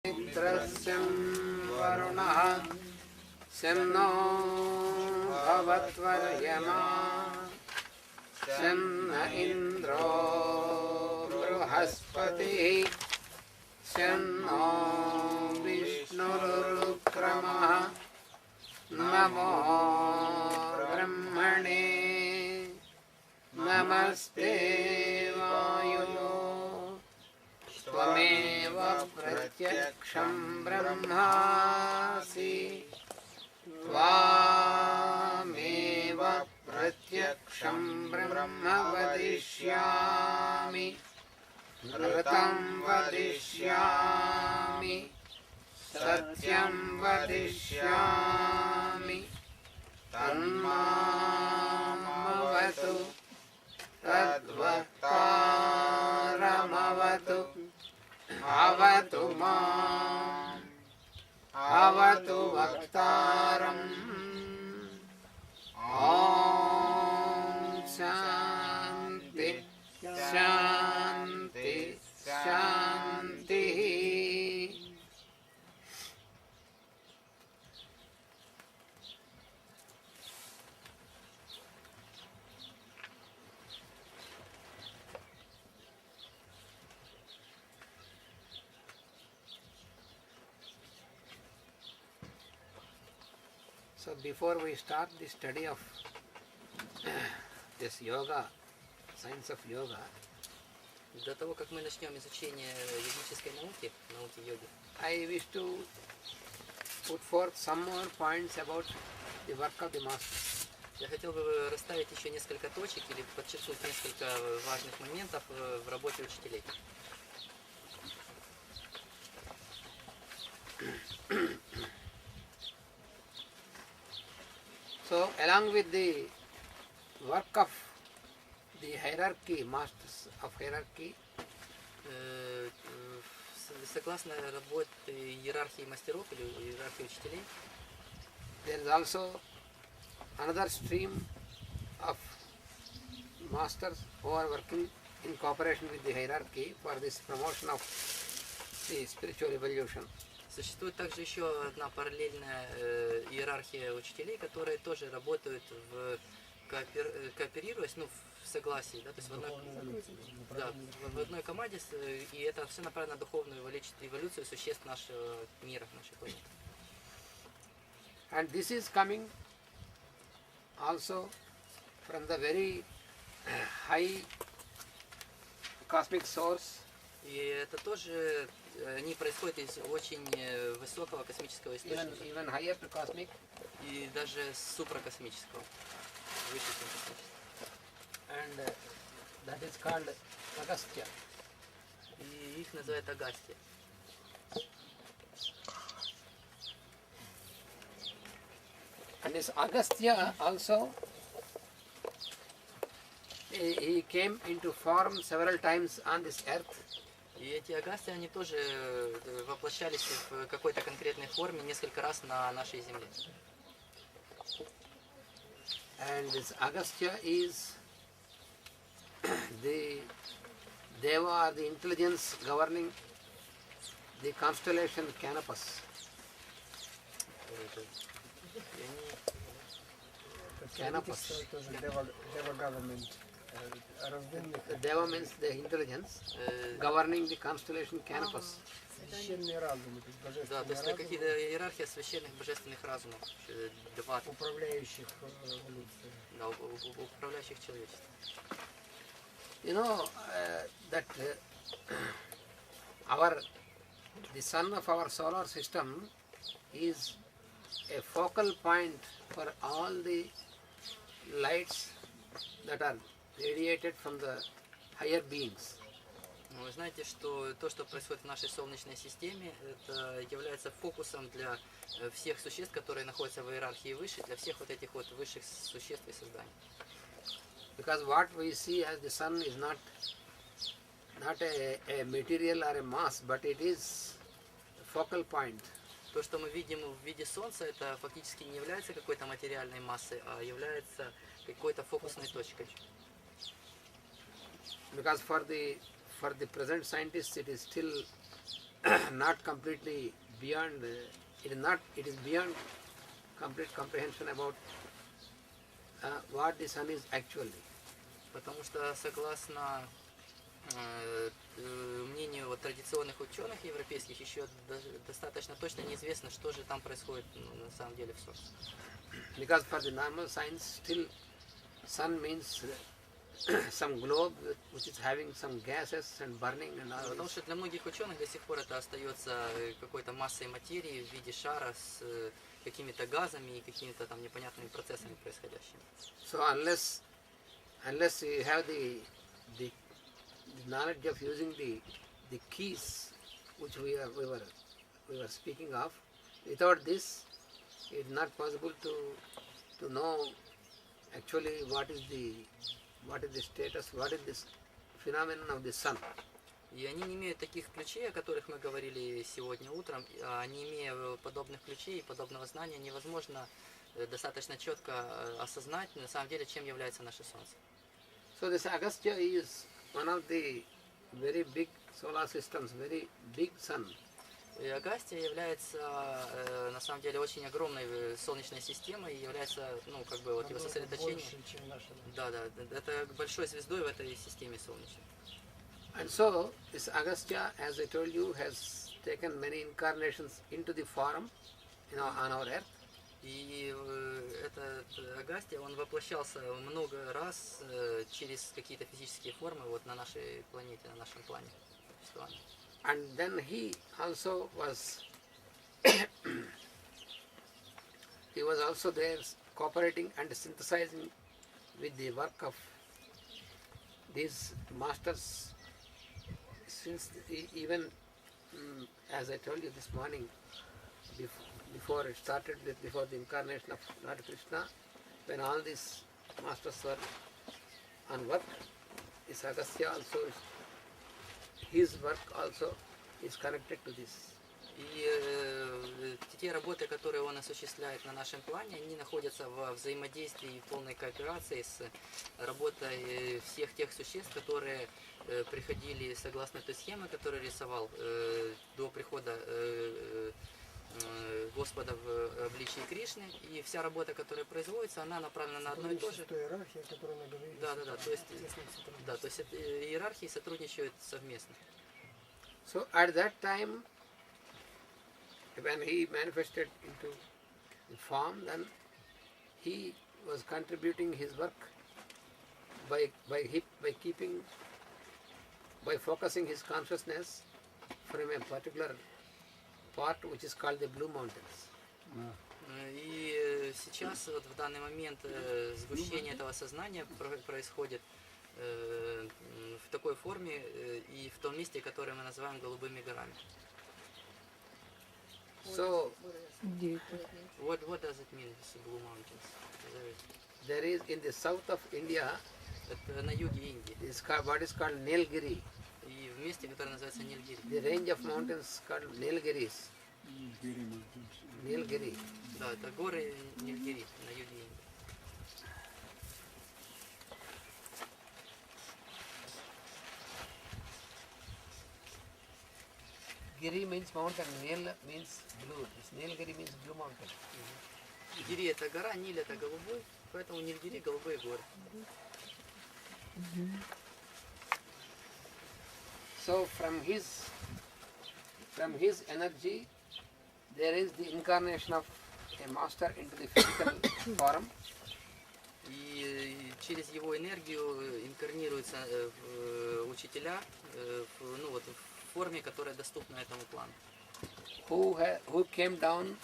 मित्रस्यं वरुणः शं नो भवत्वर्यमा शं न इन्द्रो बृहस्पतिः शं नो विष्णुरुक्रमः नमो ब्रह्मणे नमस्ते वायुयो त्वमेव प्रत्यक्षं ब्रह्मासि त्वामेव प्रत्यक्षं ब्रह्म वदिष्यामि ऋतं वदिष्यामि सत्यं वदिष्यामि तन्मामवतु तद्वक्तारमवतु अवतु माम् अवतु वक्तारम् ॐ शान्ति शान्ति शान्तिः. So before we start the study of this yoga, science of yoga, до того, как мы начнем изучение ведической науки, науки йоги, I wish to put forth some more points about the work of the master. я хотел бы расставить еще несколько точек или подчеркнуть несколько важных моментов в работе учителей. So, along with the work of the hierarchy, masters of hierarchy, Согласно работе иерархии мастеров или иерархии учителей, there is also another stream of masters who are working in cooperation with the hierarchy for this promotion of the spiritual evolution. существует также еще одна параллельная иерархия учителей, которые тоже работают кооперируясь, ну, в согласии, да, то есть в одной команде, и это все направлено на духовную эволюцию существ нашего мира, нашей планеты. And this is coming also from the very high cosmic source. И это тоже, они происходят из очень высокого космического источника. Even higher to cosmic. И даже супракосмического. Выше, чем космического. And that is called Agastya. И их называют Агастия. And this Agastya also, he came into form several times on this earth. И эти Агастии, они тоже воплощались в какой-то конкретной форме несколько раз на нашей Земле. And this Agastya is the Deva, the intelligence governing the constellation Canopus. Canopus. The Deva means the intelligence governing the constellation Canopus. Да, то есть это какие-то иерархия священных божественных разумов, управляющих эволюцией. Да, управляющих человечеством. You know that the sun of our solar system is a focal point for all the lights that are radiated from the higher beings. Вы знаете, что то, что происходит в нашей Солнечной системе, это является фокусом для всех существ, которые находятся в иерархии выше, для всех вот этих вот высших существ и созданий. Because what we see as the sun is not a material or a mass, but it is a focal point. То, что мы видим в виде Солнца, это фактически не является какой-то материальной массой, а является какой-то фокусной точкой. Because for the present scientists, it is still not completely beyond, it is beyond complete comprehension about what the sun is actually. Потому что согласно мнению вот, традиционных ученых европейских, еще достаточно точно неизвестно, что же там происходит на самом деле в Солнце. Because for the normal science, still sun means some globe which is having some gases and burning and all. Потому что для многих ученых до сих пор это остается какой-то массой материи в виде шара с какими-то газами и какими-то там непонятными процессами происходящими. So unless you have the knowledge of using the keys which we were speaking of, without this it is not possible to know actually what is the status, what is this phenomenon of the sun. И они не имеют таких ключей, о которых мы говорили сегодня утром, а не имея подобных ключей и подобного знания, невозможно достаточно четко осознать, на самом деле, чем является наше Солнце. So this Agastya is one of the very big solar systems, very big sun. И Агастья является, на самом деле, очень огромной солнечной системой и является, ну, как бы, вот его сосредоточение. Больше, чем наша. Да, это большой звездой в этой системе солнечной. And so this Agastya, as I told you, has taken many incarnations into the form, on our earth. И этот Агастья, он воплощался много раз через какие-то физические формы вот на нашей планете, на нашем плане существования. And then he also was he was also there cooperating and synthesizing with the work of these masters since even as I told you this morning, before it started, before the incarnation of Lord Krishna, when all these masters were on work, this Agastya also is, his work also is connected to this. И те работы, которые он осуществляет на нашем плане, они находятся во взаимодействии и полной кооперации с работой всех тех существ, которые приходили согласно той схеме, которую рисовал до прихода Господа в обличии Кришны. И вся работа, которая производится, она направлена на одно и то же. Иерархия, о которой мы говорили. Да, то есть иерархии сотрудничают совместно. So at that time, when he manifested into the form, then he was contributing his work by focusing his consciousness from a particular part which is called the Blue Mountains. И сейчас, вот в данный момент, сгущение этого сознания происходит в такой форме и в том месте, которое мы называем Голубыми горами. So, what does it mean, this Blue Mountains? there is in the south of India, Это на юге Индии. what is called Nilgiri. И в месте, которое называется Нильгири. The range of mountains called Nilgiris. Nilgiri. Да, это горы Нильгири на юге Индии. Giri means mountain, Nil means blue. This Nilgiri means blue mountain. Гири это гора, Ниль это голубой, поэтому Нильгири голубые горы. So from his energy, there is the incarnation of a master into the physical form. И через его энергию инкарнируются учителя в форме, которая доступна этому плану. Who came down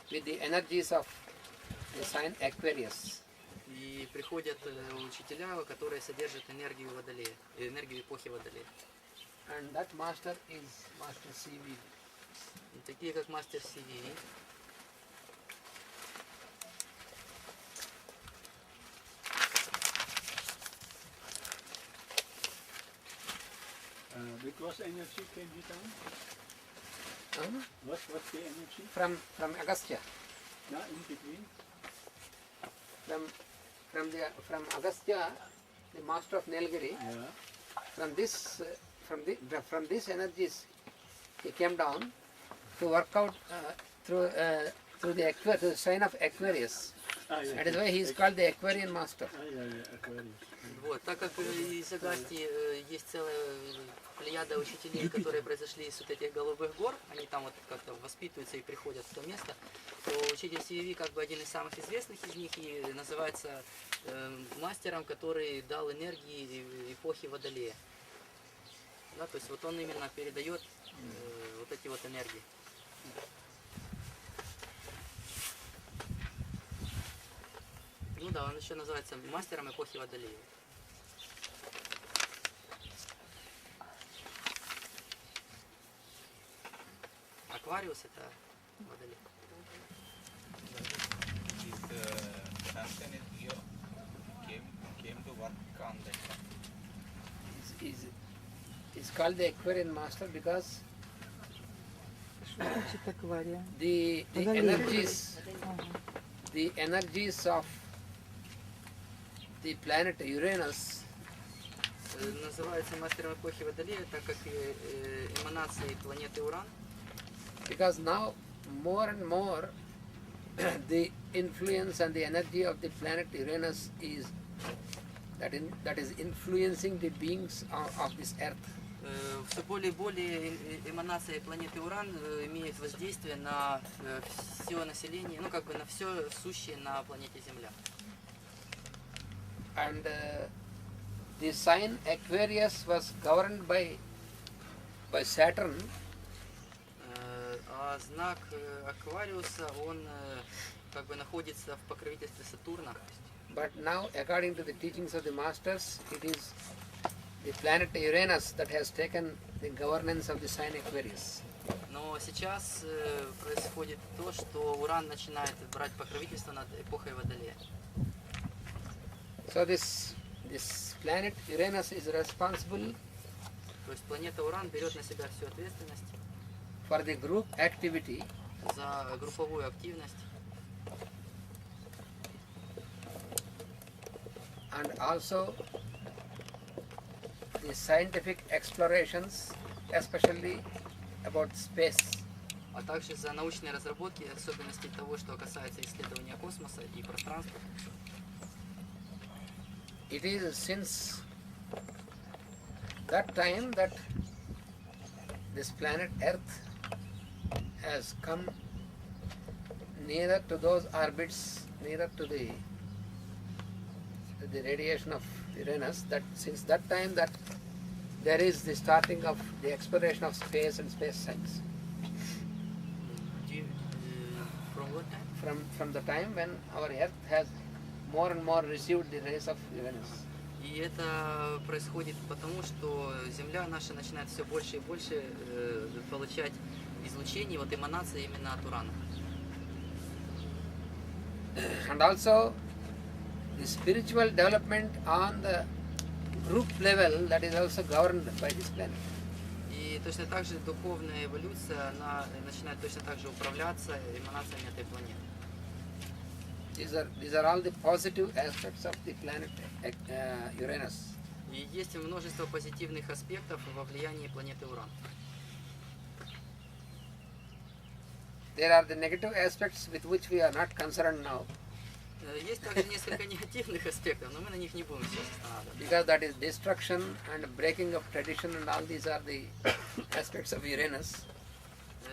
with the energies of the sign Aquarius. И приходят учителя, которые содержат энергию Водолея, энергию эпохи Водолея. And that master is Master CV. Такие как мастер Сивири. What energy came he down? What's the energy? From Agastya. Yeah, in between. From Agastya, the master of Nilgiri. Yeah. From this energies, he came down to work out through the sign of Aquarius. That is why he is called the Aquarian master. Вот, так как из Агасти есть целая плеяда учителей, которые произошли из вот этих голубых гор, они там вот как-то воспитываются и приходят в то место, то учитель Сививи как бы один из самых известных из них и называется мастером, который дал энергии эпохи Водолея. Да, то есть вот он именно передает вот эти вот энергии. Ну да, он еще называется мастером эпохи Водолея. Аквариус это Водолей. He's called the Aquarian master because the energies of the planet Uranus называется мастером эпохи Водолея, так как эманации планеты Уран. Because now more and more the influence and the energy of the planet Uranus is that is influencing the beings of this earth. Все более и более эманации планеты Уран имеют воздействие на все население, ну как бы на все сущее на планете Земля. And the sign Aquarius was governed by Saturn. А знак Аквариуса, он как бы находится в покровительстве Сатурна. But now, according to the teachings of the masters, it is the planet Uranus that has taken the governance of the sign Aquarius. Но сейчас происходит то, что Уран начинает брать покровительство над эпохой Водолея. So this planet Uranus is responsible То есть планета Уран берет на себя всю ответственность for the group activity за групповую активность and also the scientific explorations, especially about space. а также за научные разработки, особенности того, что касается исследования космоса и пространства. It is since that time that this planet Earth has come nearer to those orbits, nearer to the radiation of Uranus, that since that time that there is the starting of the exploration of space and space science. From what time? From the time when our Earth has more and more received the rays of Uranus. И это происходит потому, что Земля наша начинает все больше и больше получать излучение, вот эманации именно от Урана. And also the spiritual development on the group level, that is also governed by this planet. И точно так же духовная эволюция, она начинает точно так же управляться эманациями этой планеты. These are all the positive aspects of the planet Uranus. И есть множество позитивных аспектов во влиянии планеты Уран. There are the negative aspects with which we are not concerned now. Есть также несколько негативных аспектов, но мы на них не будем сейчас останавливаться. Because that is destruction and breaking of tradition, and all these are the aspects of Uranus.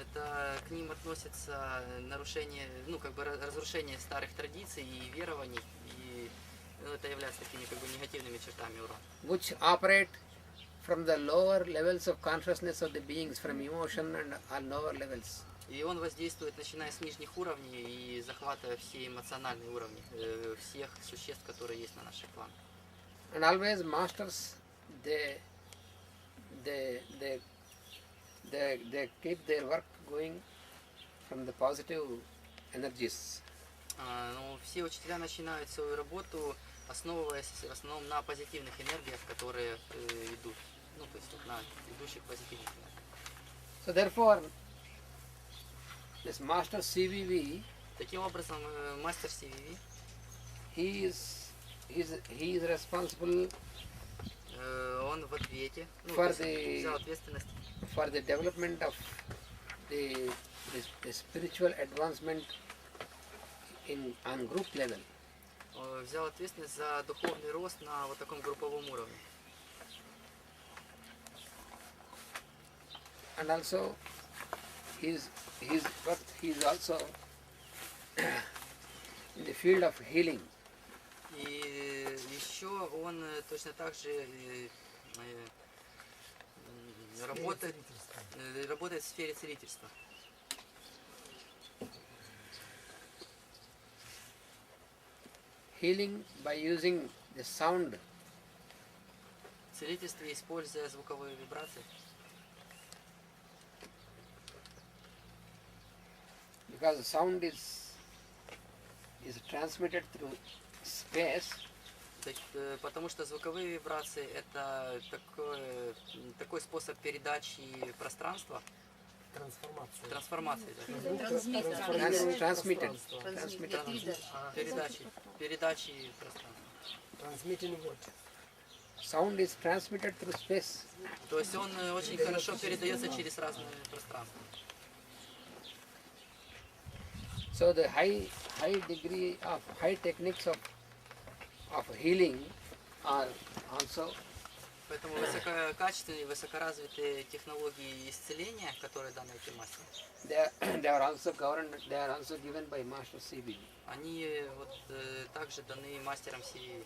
Это к ним относится нарушение, ну как бы разрушение старых традиций и верований, и это является такими как бы негативными чертами Урана. Which operate from the lower levels of consciousness of the beings, from emotion and all lower levels. И он воздействует, начиная с нижних уровней и захватывая все эмоциональные уровни всех существ, которые есть на наших планах. And always masters, they keep their work going from the positive energies. Но все учителя начинают свою работу, основываясь в основном на позитивных энергиях, которые идут, ну то есть на идущих позитивных энергиях. So therefore, this master CVV, таким образом, мастер CVV, he is responsible Он в ответе, ну, For то есть взял the ответственность for the development of the spiritual advancement on group level. взял ответственность за духовный рост на вот таком групповом уровне. And also his work, he is also in the field of healing. И еще он точно так же работает в сфере целительства. Healing by using the sound. Целительство, используя звуковые вибрации. Because the sound is transmitted through space. Потому что звуковые вибрации это такой способ передачи пространства. Трансформации. Transmitted. Передачи пространства. Sound is transmitted through space. То есть он очень хорошо передается через разные пространства. So the high degree of high techniques of healing are also. Поэтому высококачественные, высокоразвитые технологии исцеления, которые даны этим мастерам, They are also governed. They are also given by Master CBB. они вот также даны мастером Сирии.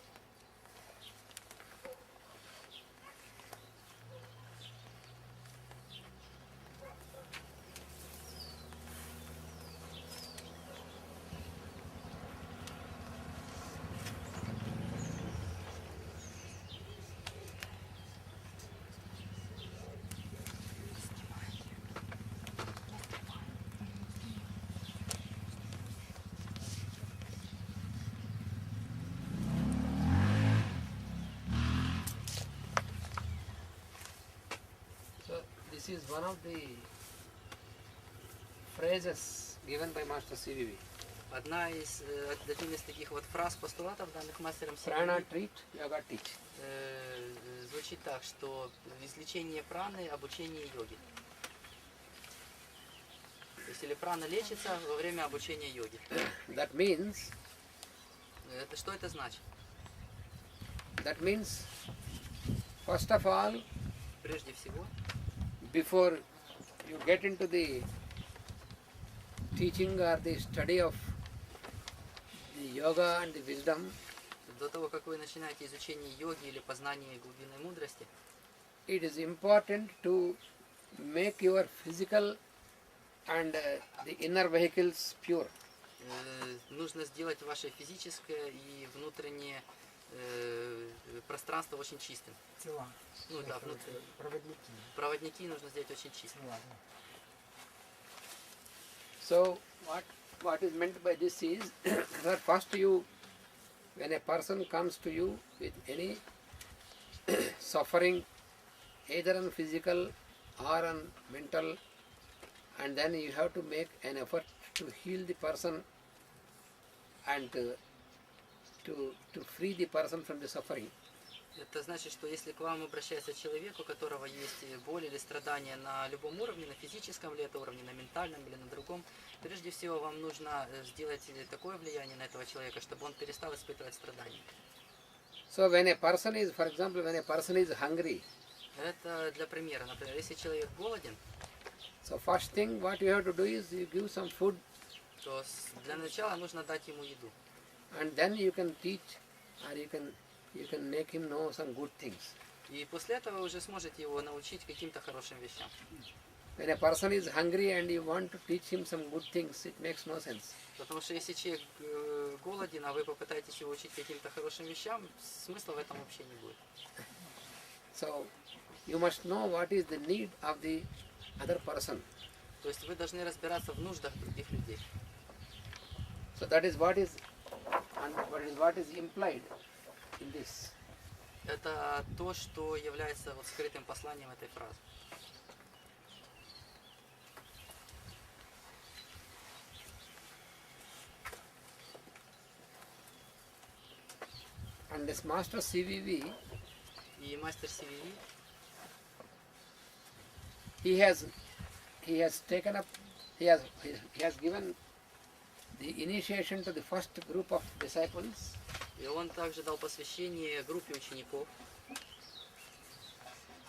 This is one of the phrases given by Master CBB. Один из таких вот фраз, постулатов, данных мастером Prana Сирии, treat, yoga teach. звучит так, что излечение праны, обучение йоги. То есть или прана лечится во время обучения йоги. That means. Что это значит? That means, first of all, Прежде всего, before you get into the teaching or the study of the yoga and the wisdom, до того, как вы начинаете изучение йоги или познание глубинной мудрости, it is important to make your physical and the inner vehicles pure. нужно сделать ваше физическое и внутреннее пространство очень чистым. Тела. Ну да, Проводники. Проводники нужно сделать очень чистым. Ну ладно. So what is meant by this is that first when a person comes to you with any suffering, either on physical or on mental, and then you have to make an effort to heal the person and to free the person from the suffering. Это значит, что если к вам обращается человек, у которого есть боль или страдания на любом уровне, на физическом ли это уровне, на ментальном или на другом, прежде всего вам нужно сделать такое влияние на этого человека, чтобы он перестал испытывать страдания. So when a person is, for example, when a person is hungry, Это для примера. Например, если человек голоден, so first thing what you have to do is you give some food, то для начала нужно дать ему еду. and then you can teach or you can make him know some good things. И после этого вы уже сможете его научить каким-то хорошим вещам. When a person is hungry and you want to teach him some good things, it makes no sense. Потому что если человек голоден, а вы попытаетесь его учить каким-то хорошим вещам, смысла в этом вообще не будет. So you must know what is the need of the other person. То есть вы должны разбираться в нуждах других людей. So that is what is implied in this. Это то, что является вот скрытым посланием этой фразы. And this Master CVV, И И мастер CVV, he has taken up, he has given the initiation to the first group of disciples и он также дал посвящение группе учеников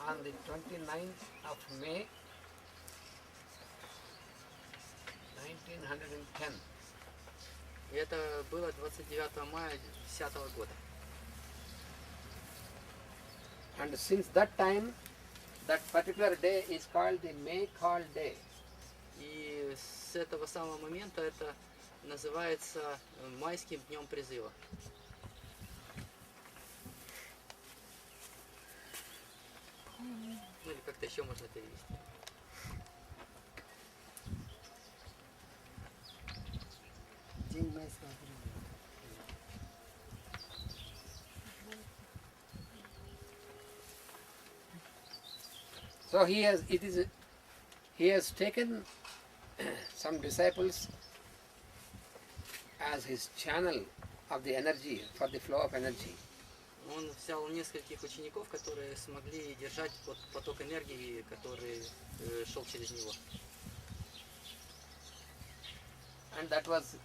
on the 29th of May 1910. И это было 29 мая 2010 года. And since that time, that particular day is called the May Call Day. И с этого самого момента это называется майским днем призыва. Ну или как-то еще можно перевести. День майского призыва. So he has taken some disciples as his channel of the energy, for the flow of energy. Он взял нескольких учеников, которые смогли держать поток энергии, который шел через него. And that was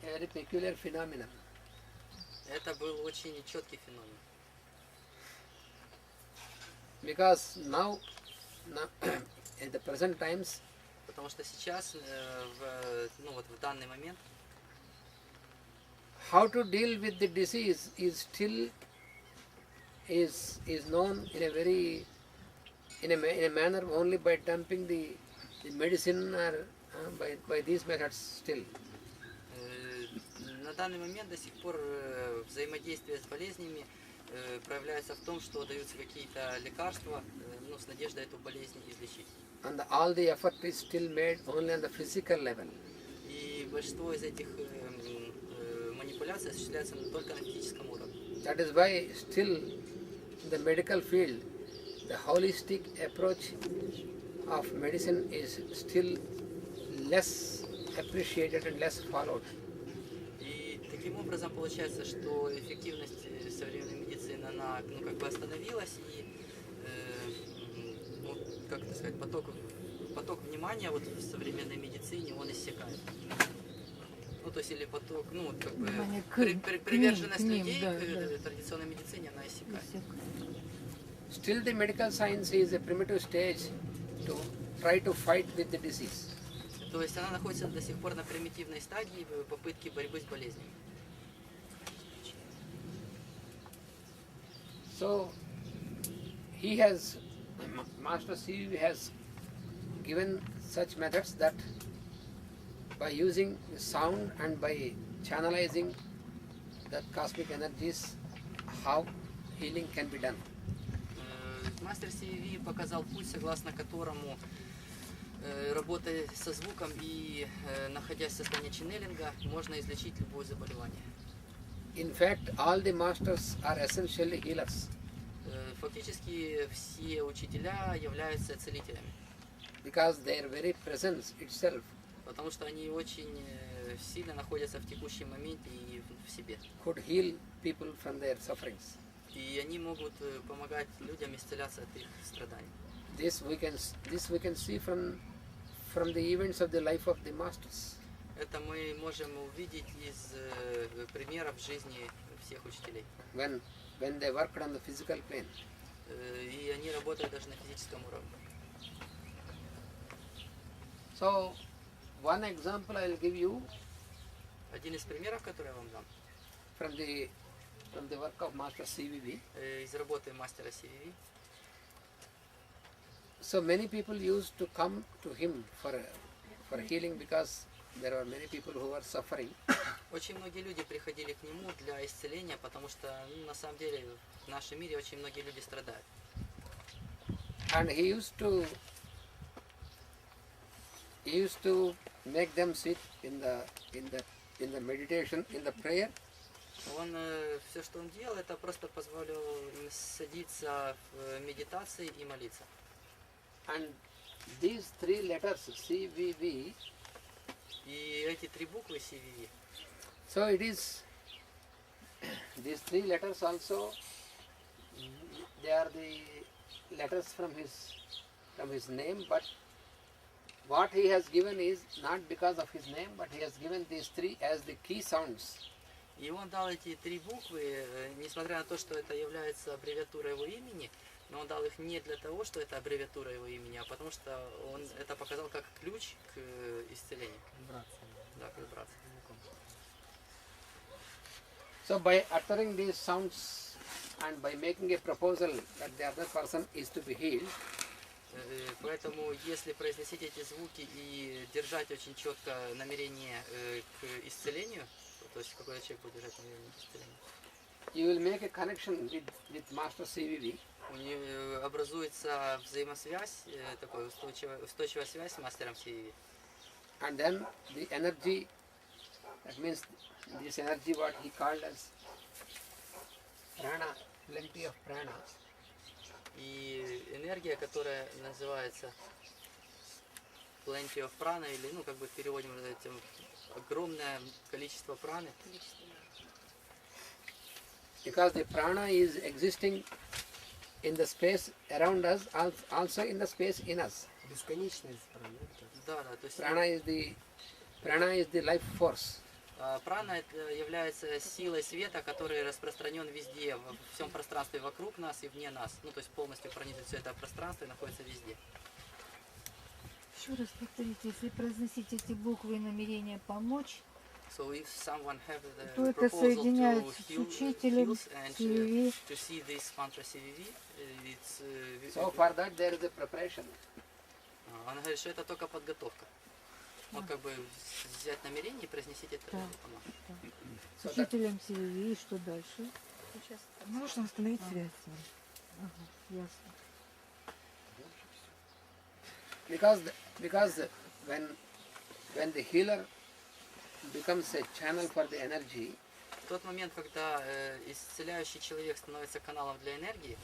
a very peculiar phenomenon. Это был очень четкий феномен. Because now in the present times, Потому что сейчас, в данный момент, how to deal with the disease is still is known in a very in a manner only by dumping the medicine or by these methods still. На данный момент до сих пор взаимодействие с болезнями проявляется в том, что даются какие-то лекарства, с надеждой эту болезнь излечить. And all the effort is still made only on the physical level. И большинство из этих манипуляций осуществляется только на физическом уровне. That is why still in the medical field, the holistic approach of medicine is still less appreciated and less followed. И таким образом получается, что эффективность современной медицины, она остановилась, и поток внимания в современной медицине, он иссякает. То есть или поток, приверженность людей к традиционной медицине, она иссякает. Still the medical science is a primitive stage to try to fight with the disease. То есть она находится до сих пор на примитивной стадии попытки борьбы с болезнями. So Master CVV has given such methods that by using the sound and by channelizing the cosmic energies, how healing can be done. Мастер CVV показал путь, согласно которому, работая со звуком и находясь в состоянии ченнелинга, можно излечить любое заболевание. In fact, all the masters are essentially healers. Фактически все учителя являются целителями. Because their very presence itself Потому что они очень сильно находятся в текущем моменте и в себе. could heal people from their sufferings. И они могут помогать людям исцеляться от их страданий. This we can see from the events of the life of the masters. Это мы можем увидеть из примеров жизни всех учителей. When they worked on the physical plane. И они работают даже на физическом уровне. So, one example I will give you Один из примеров, который я вам дам, from the work of Master CVV. из работы мастера CVV. So many people used to come to him for healing because there were many people who were suffering. Очень многие люди приходили к нему для исцеления, потому что на самом деле в нашем мире очень многие люди страдают. And he used to make them sit in the meditation, in the prayer. Он все, что он делал, это просто позволил им садиться в медитации и молиться. And these three letters, CVV, И эти три буквы CVV, so it is, these three letters also they are the letters from his name, but what he has given is not because of his name, but he has given these three as the key sounds. И он дал эти три буквы, несмотря на то, что это является аббревиатурой его имени, но он дал их не для того, что это аббревиатура его имени, а потому что он это показал как ключ к исцелению. Да, к вибрации. So by uttering these sounds and by making a proposal that the other person is to be healed, поэтому если произносить эти звуки и держать очень четко намерение к исцелению, то есть какой человек будет держать намерение к исцелению, you will make a connection with Master CVV. у него образуется взаимосвязь, такая устойчивая связь с мастером CVV. And then the energy, that means this energy what he called as prana, plenty of prana. И энергия, которая называется plenty of prana, или, ну, как бы переводим этим, огромное количество праны. Because the prana is existing in the space around us, also in the space in us. Бесконечность праны. Да, да, то есть Prana is the life force. прана это является силой света, который распространен везде, во всем пространстве вокруг нас и вне нас. Ну, то есть полностью пронизывает все это пространство и находится везде. Еще раз повторите, если произносить эти буквы и намерение помочь, So if someone have то the это proposal соединяется to с heal, учителем, heals and CVV. to see this mantra CVV, it's, So for that there is a preparation. она говорит, что это только подготовка. Вот как бы взять намерение и произнесить это. Да. So С that, учителем CVV, и что дальше? Можно установить связь. Ага, ясно. because when the healer becomes a channel for the energy, В тот момент, когда исцеляющий человек становится каналом для энергии,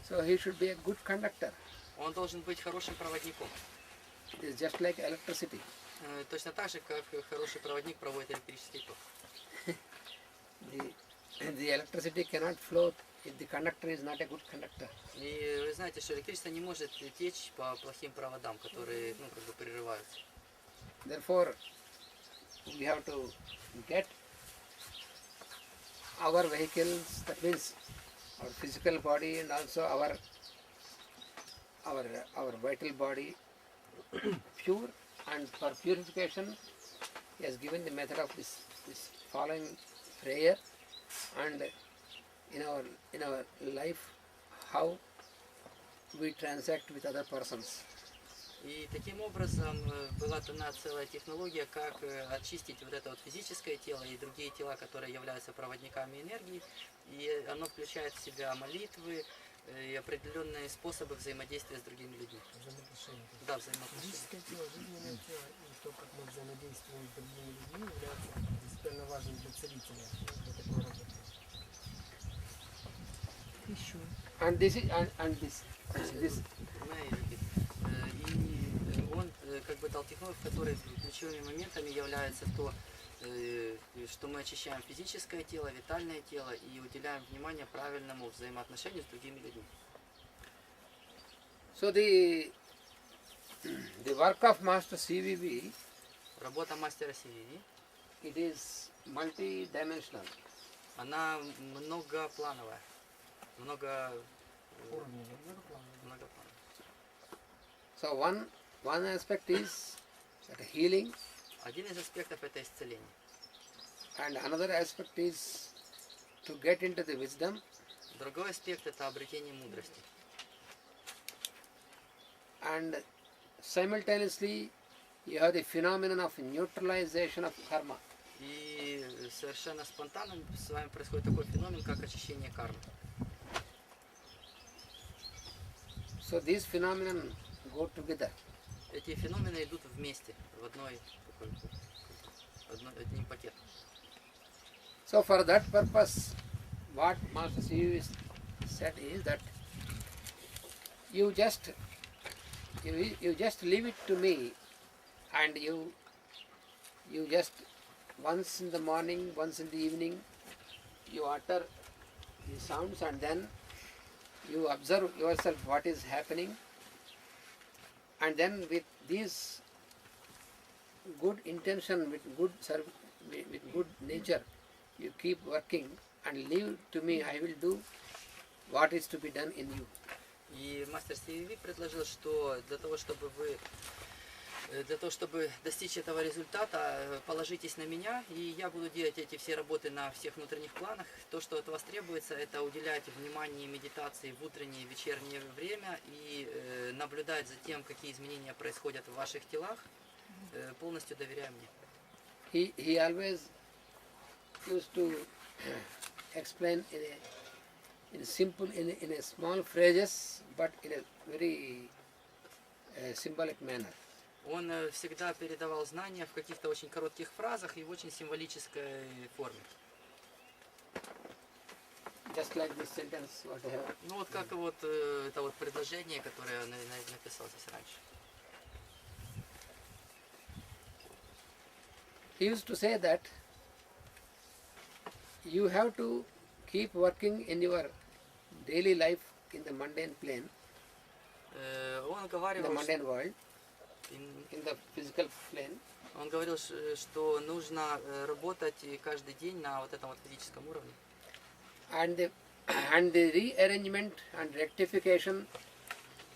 so he should be a good conductor. он должен быть хорошим проводником. It is just like electricity. Точно так же, как хороший проводник проводит электрический ток. The electricity cannot flow if the conductor is not a good conductor. И вы знаете, что электричество не может течь по плохим проводам, которые, ну, как бы прерываются. Therefore, we have to get our vehicles, that means our physical body and also our vital body pure, and for purification he has given the method of this following prayer, and in our life how we transact with other persons. И таким образом была дана целая технология, как очистить вот это вот физическое тело и другие тела, которые являются проводниками энергии. И оно включает в себя молитвы и определенные способы взаимодействия с другими людьми. Взаимоотношения. Да, взаимоотношения. Физическое тело, жизненное тело и то, как мы взаимодействуем с другими людьми, является принципиально важным для целителя, для такой работы. Еще. And this И он как бы дал технологию, в которой ключевыми моментами является то, что мы очищаем физическое тело, витальное тело и уделяем внимание правильному взаимоотношению с другими людьми. so the work of Master CVV, Работа мастера CVV, it is multi-dimensional. она многоплановая, многоплановая. So one aspect is that healing, Один из аспектов это исцеление. and another aspect is to get into the wisdom, Другой аспект это обретение мудрости. and simultaneously you have the phenomenon of neutralization of karma. И совершенно спонтанно с вами происходит такой феномен, как очищение кармы. So these phenomena go together. Эти феномены идут вместе, в одним пакетом. So for that purpose, what Master CVV said is that you just leave it to me, and you just once in the morning, once in the evening, you utter the sounds, and then you observe yourself what is happening, and then with this good intention, with good nature, you keep working and leave to me, I will do what is to be done in you. И мастер Сиви предложил, что для того, чтобы достичь этого результата, положитесь на меня, и я буду делать эти все работы на всех внутренних планах. То, что от вас требуется, это уделять внимание медитации в утреннее и вечернее время и наблюдать за тем, какие изменения происходят в ваших телах, полностью доверяя мне. He always used to explain in simple, in a small phrases, but in a very symbolic manner. Он всегда передавал знания в каких-то очень коротких фразах и в очень символической форме. Just like this sentence, what I have. Ну вот как вот это вот предложение, которое я написал здесь раньше. He used to say that you have to keep working in your daily life in the mundane plane, Он in the говорил, mundane world, in the physical plane, он говорил, что нужно работать каждый день на вот этом вот физическом уровне. and the rearrangement and rectification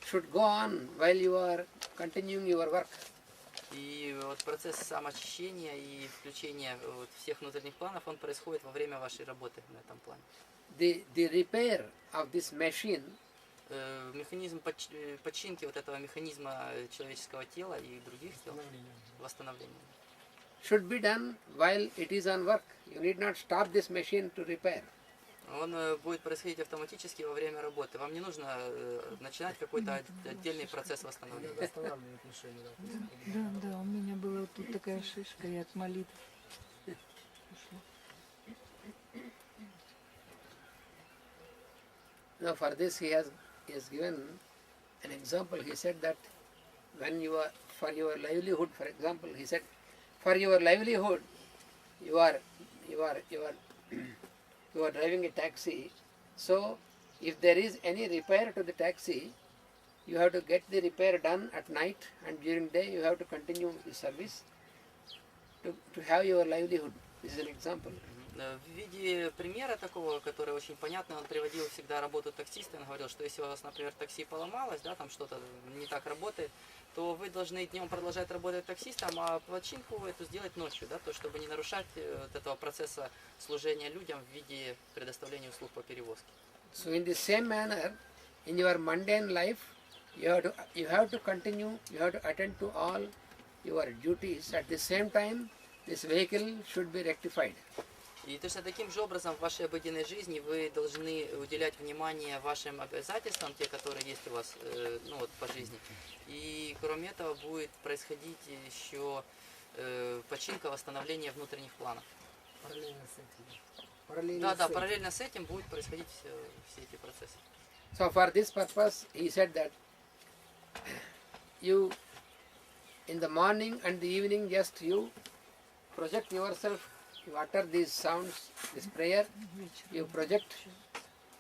should go on while you are continuing your work. И вот процесс самоочищения и включения вот всех внутренних планов, он происходит во время вашей работы на этом плане. The repair of this machine Механизм починки вот этого механизма человеческого тела и других тел, восстановления, should be done while it is on work. You need not stop this machine to repair. он будет происходить автоматически во время работы. Вам не нужно начинать какой-то отдельный процесс восстановления. Восстанавливает мишень, да. Да, у меня была вот тут такая шишка, и от молитв ушла. Now for this he has given an example. He said that when you are, for your livelihood, for example, he said, for your livelihood, you are driving a taxi. So if there is any repair to the taxi, you have to get the repair done at night, and during day you have to continue the service to have your livelihood. This is an example. В виде примера такого, который очень понятный, он приводил всегда работу таксиста. Он говорил, что если у вас, например, такси поломалось, да, там что-то не так работает, то вы должны днем продолжать работать таксистом, а починку эту сделать ночью, да, то, чтобы не нарушать вот этого процесса служения людям в виде предоставления услуг по перевозке. So in the same manner, in your mundane life, you have to continue, you have to attend to all your duties. At the same time, this vehicle should be rectified. И точно таким же образом в вашей обыденной жизни вы должны уделять внимание вашим обязательствам, те, которые есть у вас ну, вот, по жизни. И кроме этого будет происходить еще починка, восстановление внутренних планов. Параллельно с этим. Да, параллельно с этим будут происходить все эти процессы. So for this purpose, he said that you, in the morning and the evening, just you project yourself. You utter these sounds, this prayer, you project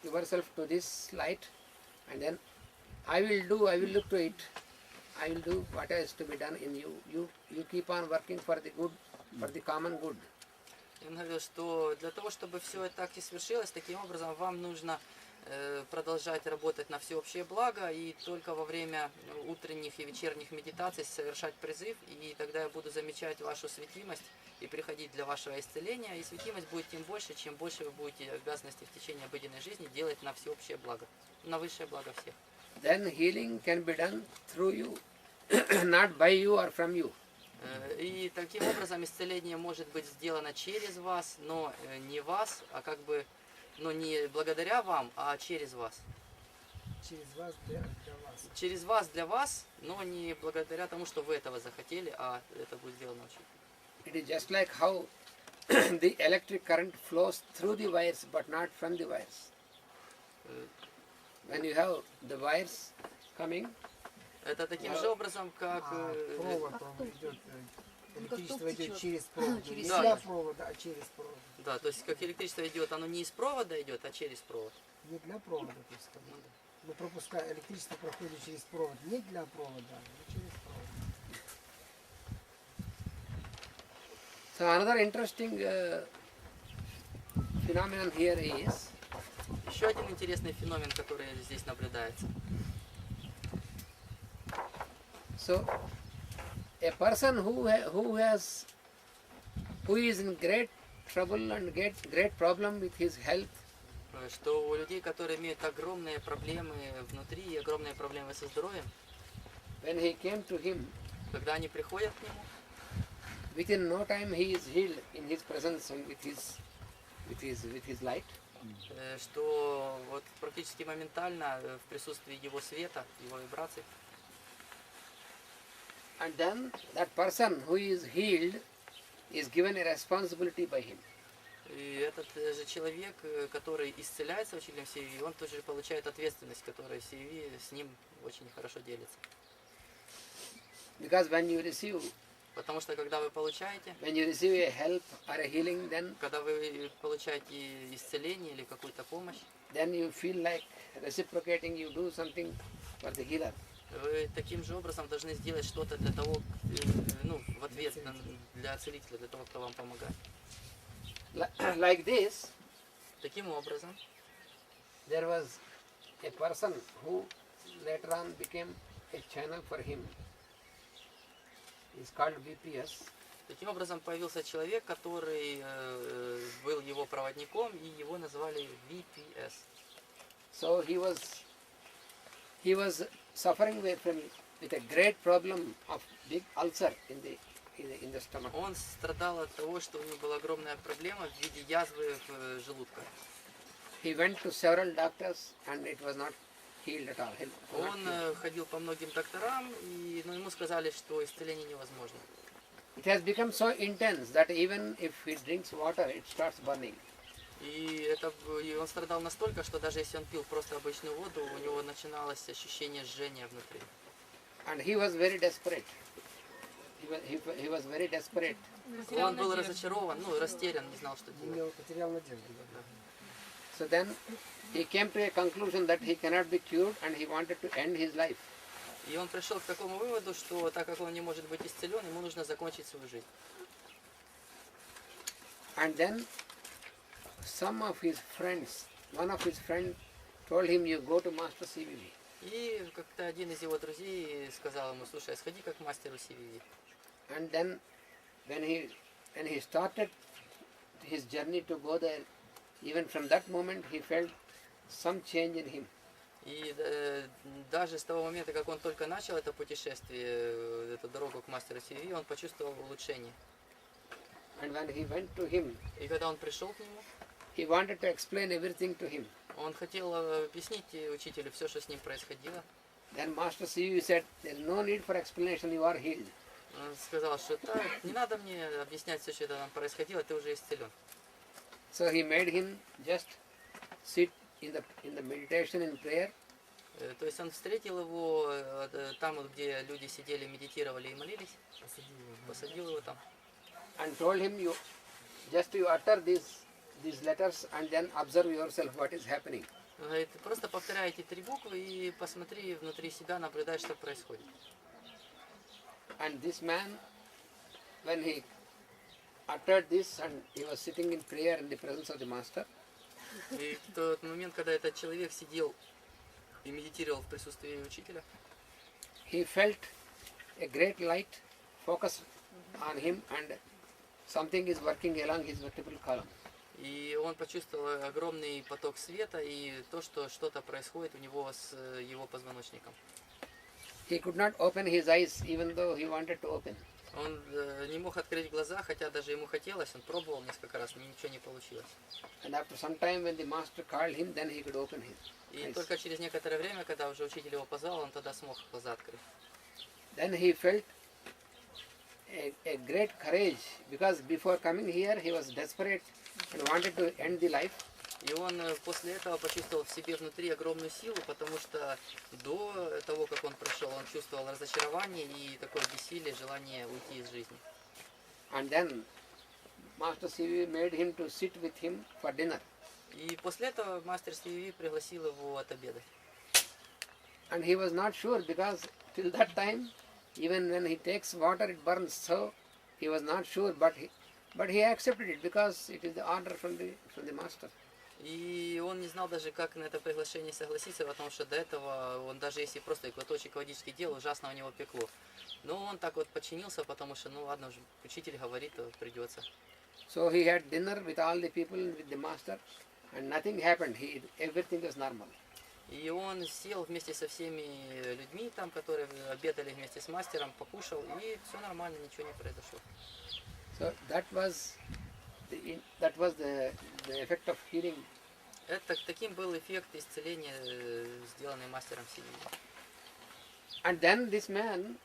yourself to this light, and then I will look to it, I will do what is to be done in you. You keep on working for the good, for the common good. Он говорил, что для того, чтобы все это так и свершилось, таким образом вам нужно продолжать работать на всеобщее благо, и только во время утренних и вечерних медитаций совершать призыв, и тогда я буду замечать вашу светимость и приходить для вашего исцеления, и светимость будет тем больше, чем больше вы будете обязанности в течение обыденной жизни делать на всеобщее благо, на высшее благо всех. Then healing can be done through you, not by you or from you. И таким образом исцеление может быть сделано через вас, но не вас, а как бы, но не благодаря вам, а через вас. Через вас для вас. Через вас для вас, но не благодаря тому, что вы этого захотели, а это будет сделано очень. It is just like how the electric current flows through the wires but not from the wires. When you have the wires coming, Это таким же образом, как... Провод он идет, электричество идет через провод. Не Да. для провода, а через провод. Да, то есть как электричество идет, оно не из провода идет, а через провод. Не для провода, то есть как бы. мы пропускаем, электричество проходит через провод, не для провода, а через провод. So another interesting phenomenon here is Еще один интересный феномен, который здесь наблюдается. so a person who is in great trouble and great problem with his health, Что у людей, которые имеют огромные проблемы внутри и огромные проблемы со здоровьем, when he came to him, когда они приходят к нему, within no time he is healed in his presence and with his light. Что вот практически моментально в присутствии его света, его вибраций, And then that person who is healed is given a responsibility by him. и этот же человек, который исцеляется учителем семьи, он тоже получает ответственность, которая семьи с ним очень хорошо делится. Because when you receive Когда вы получаете, a help or a healing, then когда вы получаете исцеление или какую-то помощь, you feel like reciprocating, you do something for the healer. вы таким же образом должны сделать что-то для того, в ответ для целителя, для того, кто вам помогает. Like this, Таким образом, there was a person who later on became a channel for him. He's called VPS. Таким образом появился человек, который был его проводником, и его назвали VPS. So he was suffering with a great problem of big ulcer in the stomach. Он страдал от того, что у него была огромная проблема в виде язвы в желудке. He went to several doctors and it was not healed at all. Он ходил по многим докторам, но ему сказали, что исцеление невозможно. It has become so intense that even if he drinks water, it starts burning. И он страдал настолько, что даже если он пил просто обычную воду, у него начиналось ощущение жжения внутри. And he was very desperate. He was very desperate. И он был разочарован, растерян, не знал, что делать. Потерял надежду. So then he came to a conclusion that he cannot be cured and he wanted to end his life. И он пришел к такому выводу, что так как он не может быть исцелен, ему нужно закончить свою жизнь. And then one of his friends told him, you go to Master CVV. И как-то один из его друзей сказал ему: слушай, сходи как к мастеру CVV. And then when he started his journey to go there, even from that moment he felt some change in him. И даже с того момента, как он только начал это путешествие, эту дорогу к мастеру CVV, он почувствовал улучшение. And when he went to him, И когда он пришел к нему, he wanted to explain everything to him. он хотел объяснить учителю все, что с ним происходило. Then Master CVV said, there is no need for explanation, you are healed. Он сказал, что не надо мне объяснять все, что там происходило, ты уже исцелен. So he made him just sit in the meditation and prayer. То есть он встретил его там, где люди сидели, медитировали и молились, посадил его там. And told him, you utter these letters and then observe yourself what is happening. Он говорит, просто повторяй эти 3 буквы и посмотри внутри себя, наблюдай, что происходит. And this man, when he uttered this and he was sitting in prayer in the presence of the master, И в тот момент, когда этот человек сидел и медитировал в присутствии учителя, he felt a great light focus on him and something is working along his vertebral column. и он почувствовал огромный поток света и то, что что-то происходит у него с его позвоночником. He could not open his eyes even though he wanted to open. Он не мог открыть глаза, хотя даже ему хотелось, он пробовал несколько раз, но ничего не получилось. And after some time when the master called him, then he could open his И eyes. только через некоторое время, когда уже учитель его позвал, он тогда смог глаза открыть. Then he felt a great courage because before coming here he was desperate and wanted to end the life. И он после этого почувствовал в себе внутри огромную силу, потому что до того, как он пришел, он чувствовал разочарование и такое бессилие, желание уйти из жизни. And then Master CVV made him to sit with him for dinner. И после этого мастер CVV пригласил его отобедать. And he was not sure because till that time, even when he takes water, it burns. So he was not sure, but he accepted it because it is the order from the master. И он не знал даже, как на это приглашение согласиться, потому что до этого он даже если просто глоточек водички делал, ужасно у него пекло. Но он так вот подчинился, потому что, ну ладно, учитель говорит, то придется. So he had dinner with all the people, with the master, and nothing happened. Everything was normal. И он сел вместе со всеми людьми там, которые обедали вместе с мастером, покушал, и все нормально, ничего не произошло. So that was the effect of healing. Таким был эффект исцеления, сделанный мастером семьи. And then this man,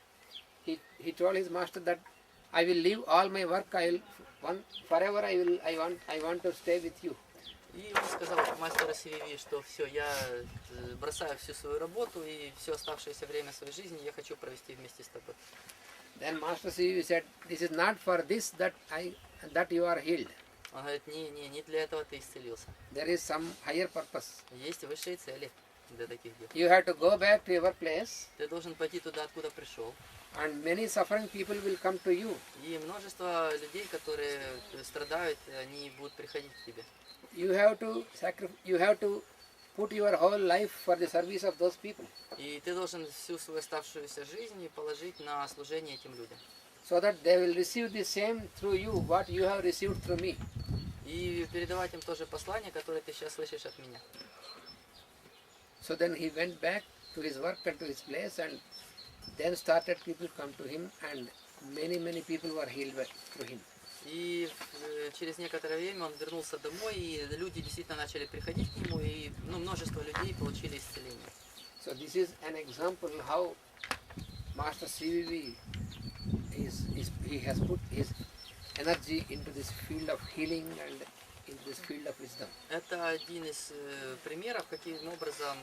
he told his master that I will leave all my work. Forever I want to stay with you. И он сказал мастеру Сививи, что все, я бросаю всю свою работу и все оставшееся время своей жизни я хочу провести вместе с тобой. Then Master Sivi said, this is not for this that you are healed. Он говорит, не для этого ты исцелился. There is some higher purpose. Есть высшие цели для таких дел. You have to go back to your place. Ты должен пойти туда, откуда пришел. And many suffering people will come to you. И множество людей, которые страдают, они будут приходить к тебе. You have to put your whole life for the service of those people. И ты должен всю свою оставшуюся жизнь положить на служение этим людям. So that they will receive the same through you, what you have received through me. И передавать им тоже послание, которое ты сейчас слышишь от меня. So then he went back to his work and to his place, and then started people come to him, and many people were healed through him. И через некоторое время он вернулся домой, и люди действительно начали приходить к нему, и множество людей получили исцеление. So this is an example how Master CVV he has put his energy into this field of healing and in this field of wisdom. Это один из примеров, каким образом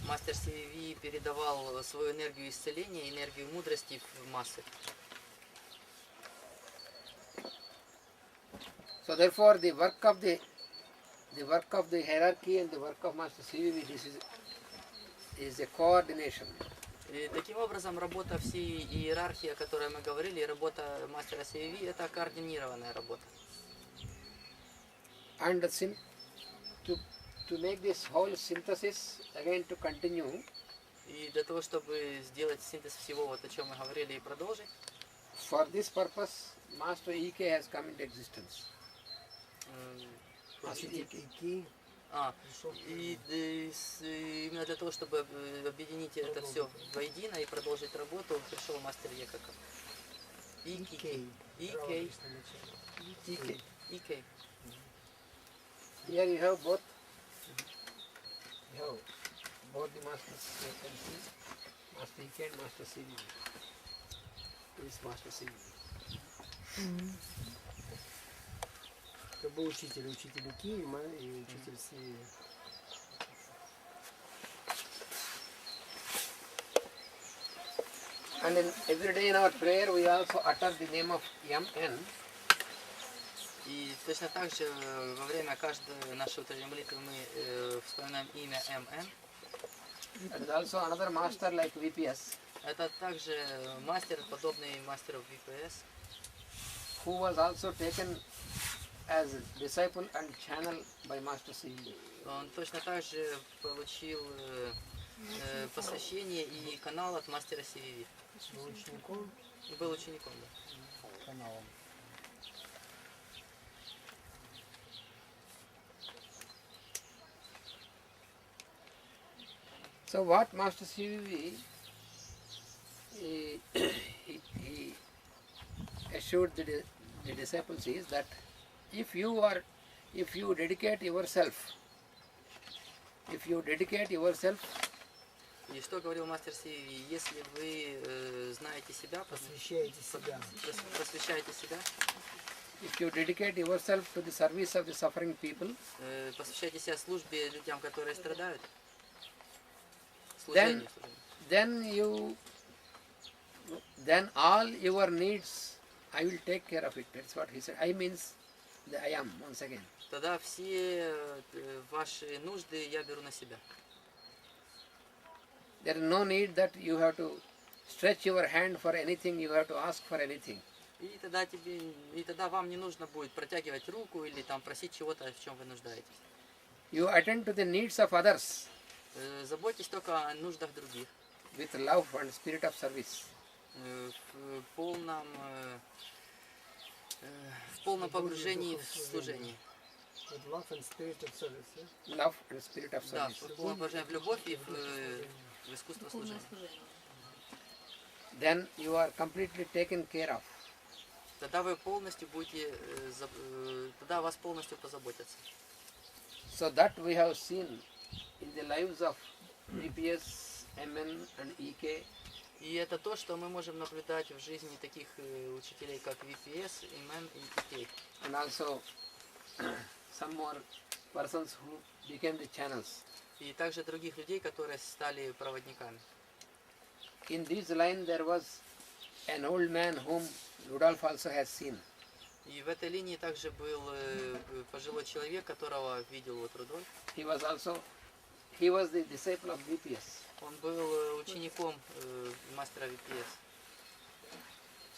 мастер Сививи передавал свою энергию исцеления, энергию мудрости в массы. So therefore, the work of the hierarchy and the work of Master CVV, this is a coordination. И таким образом, работа всей иерархии, о которой мы говорили, работа мастера Сививи, это координированная работа. And to make this whole synthesis again to continue, И для того, чтобы сделать синтез всего, вот о чем мы говорили, и продолжить, for this purpose, Master EK has come into existence. Именно для того, чтобы объединить это все воедино и продолжить работу, пришел мастер Екака. EK. Here you have both. You have both the masters. Master EK and Master CVV. This is Master CVV. Это был учитель Киева и учитель Севера. And every day in our prayer we also utter the name of MN. И точно так же во время каждой нашей утренней молитвы мы вспоминаем имя МН. And also another master like VPS. Это также мастер, подобный мастеру VPS, who was also taken as disciple and channel by Master CVV. Он точно так же получил посвящение и канал от мастера Сививи. Был учеником. Был учеником, да. Каналом. So what Master CVV he assured the disciples is that if you dedicate yourself, И что говорил мастер Сививи, если вы знаете себя, Посвящаете себя. посвящаете себя, if you dedicate yourself to the service of the suffering people, посвящаете себя службе людям, которые страдают, служению. then all your needs I will take care of it. That's what he said. I means the I am once again. Тогда все ваши нужды я беру на себя. There is no need that you have to stretch your hand for anything, you have to ask for anything. И тогда вам не нужно будет протягивать руку или там просить чего-то, в чем вы нуждаетесь. You attend to the needs of others Заботьтесь только о нуждах других. with love and spirit of service. В полном погружении в служение. With love and spirit of service, yeah? Love and spirit of Да, service. в полном погружении в любовь и в искусство Полное служения. служение. Then you are completely taken care of. Тогда вы полностью будете, тогда о вас полностью позаботятся. So that we have seen in the lives of DPS, MN and EK, И это то, что мы можем наблюдать в жизни таких учителей, как VPS, ИМН и ИК. and also some more persons who became the channels. И также других людей, которые стали проводниками. In this line there was an old man whom Rudolph also has seen. И в этой линии также был пожилой человек, которого видел вот Рудольф. He was the disciple of DPS. Он был учеником мастера VPS.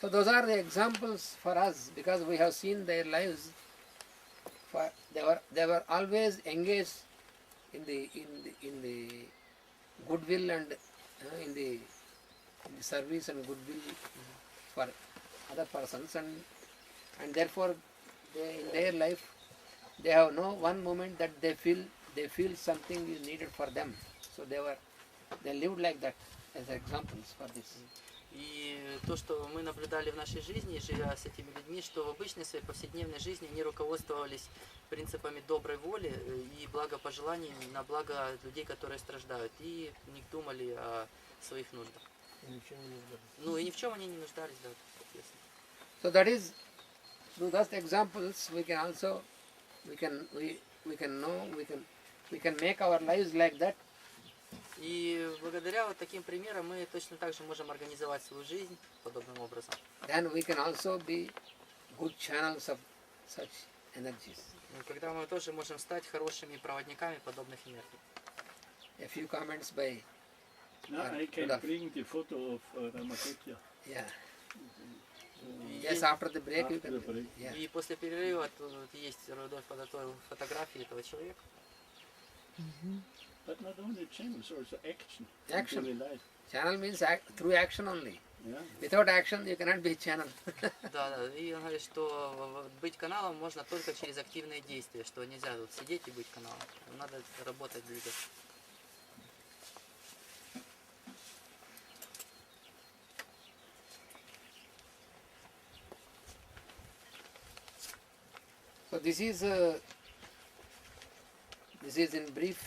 So those are the examples for us because we have seen their lives. They were always engaged in the goodwill and in the service and goodwill for other persons, and therefore in their life they have no one moment that they feel something is needed for them. So they lived like that as examples for this. И то, что мы наблюдали в нашей жизни, живя с этими людьми, что в обычной своей повседневной жизни они руководствовались принципами доброй воли и благопожеланий на благо людей, которые страждают, и не думали о своих нуждах. Ну и ни в чем они не нуждались, да, соответственно. So that is, through those examples we can also we can make our lives like that. И благодаря вот таким примерам мы точно так же можем организовать свою жизнь подобным образом. Then we can also be good channels of such energies. Когда мы тоже можем стать хорошими проводниками подобных энергий. A few comments by Now I can bring the photo of Ramakrishna. yeah. Yes, after the break you After can. the break. Yeah. И после перерыва тут есть Рудольф подготовил фотографии этого человека. But not only channels, also action. Action. In daily life. Channel means through action only. Yeah. Without action you cannot be a channel. Да, и он говорит, что быть каналом можно только через активные действия, что нельзя тут сидеть и быть каналом. Надо работать, двигаться. So this is in brief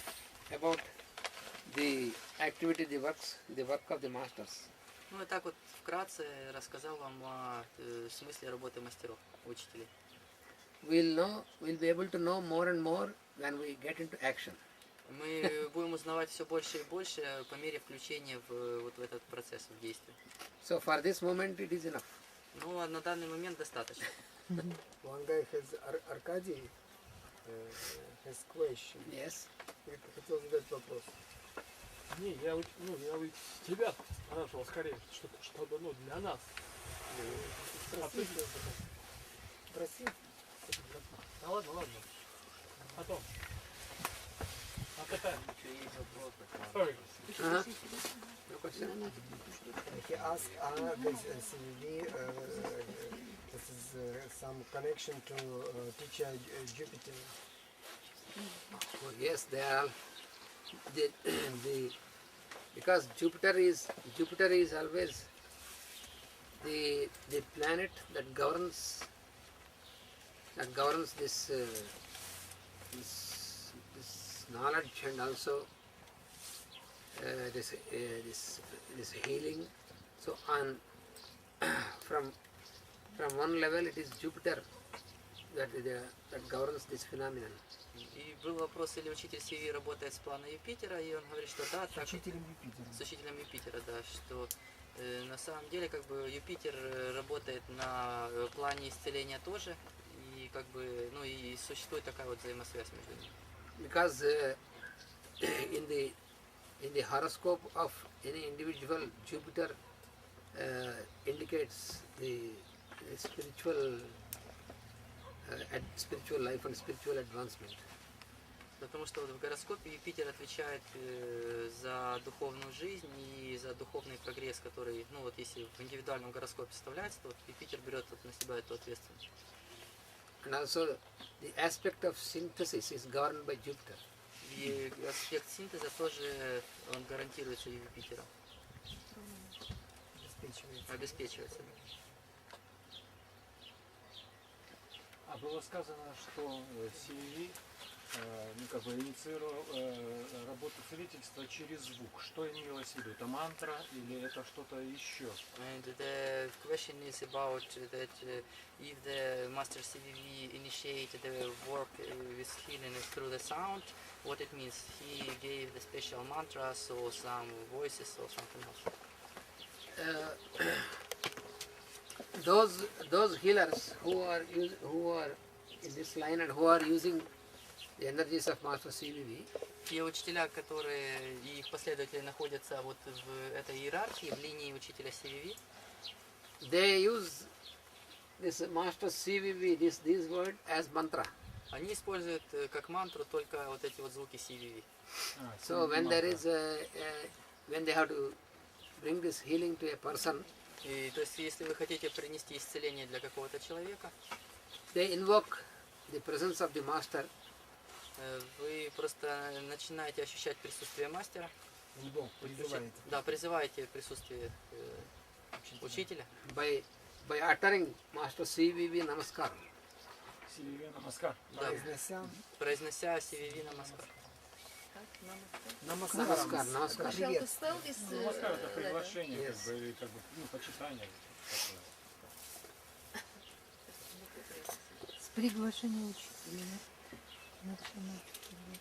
about the activity, the work of the masters. Ну и так вот вкратце рассказал вам о смысле работы мастеров, учителей. We'll be able to know more and more when we get into action. Мы будем узнавать все больше и больше по мере включения в этот процесс, в действие. So for this moment it is enough. Ну а на данный момент достаточно. One guy has Arkady has question. Yes. Хотел задать вопрос. Не, я тебя спрашивал скорее, чтобы для нас. Спроси. Да ладно. Потом. Отдыхаем. Sorry. No question? He asked this is some connection to teacher Jupiter. Oh, yes, they are. Because Jupiter is always the planet that governs this knowledge and also this healing. So on from one level it is Jupiter that governs this phenomenon. И был вопрос, или учитель Сиви работает с плана Юпитера, и он говорит, что да, так, Учителем Юпитера. с учителем Юпитера, да, что на самом деле как бы Юпитер работает на плане исцеления тоже, и как бы, ну и существует такая вот взаимосвязь между ними. Because in the horoscope of any individual, Jupiter indicates the spiritual spiritual life and spiritual advancement. Потому что вот в гороскопе Юпитер отвечает за духовную жизнь и за духовный прогресс, который, ну вот если в индивидуальном гороскопе составляется, то вот Юпитер берет вот на себя эту ответственность. And also the aspect of synthesis is governed by Jupiter. И аспект синтеза тоже он гарантируется Юпитером, обеспечивается. А было сказано, что CVV инициировал работу целительства через звук. Что имелось в виду? Это мантра или это что-то еще? And the question is about that if the master CVV initiated the work with healing through the sound, what it means? He gave the special mantras or some voices or something else? Those healers who are in this line and who are using the energies of Master CVV, Те учителя, которые и их последователи находятся вот в этой иерархии, в линии учителя CVV, they use this Master CVV, these words as mantra. они используют как мантру только вот эти вот звуки CVV. So when there is when they have to bring this healing to a person, И то есть, если вы хотите принести исцеление для какого-то человека, they invoke the presence of the Master. Вы просто начинаете ощущать присутствие мастера. Призывает. Да, призываете присутствие учителя. By uttering Master CVV Namaskar. CVV Намаскар. Да, произнося CVV Намаскар. Namaskar. Привет. Намаскар это приглашение, как бы, почитание. С приглашения учителя. Начинать приглашение.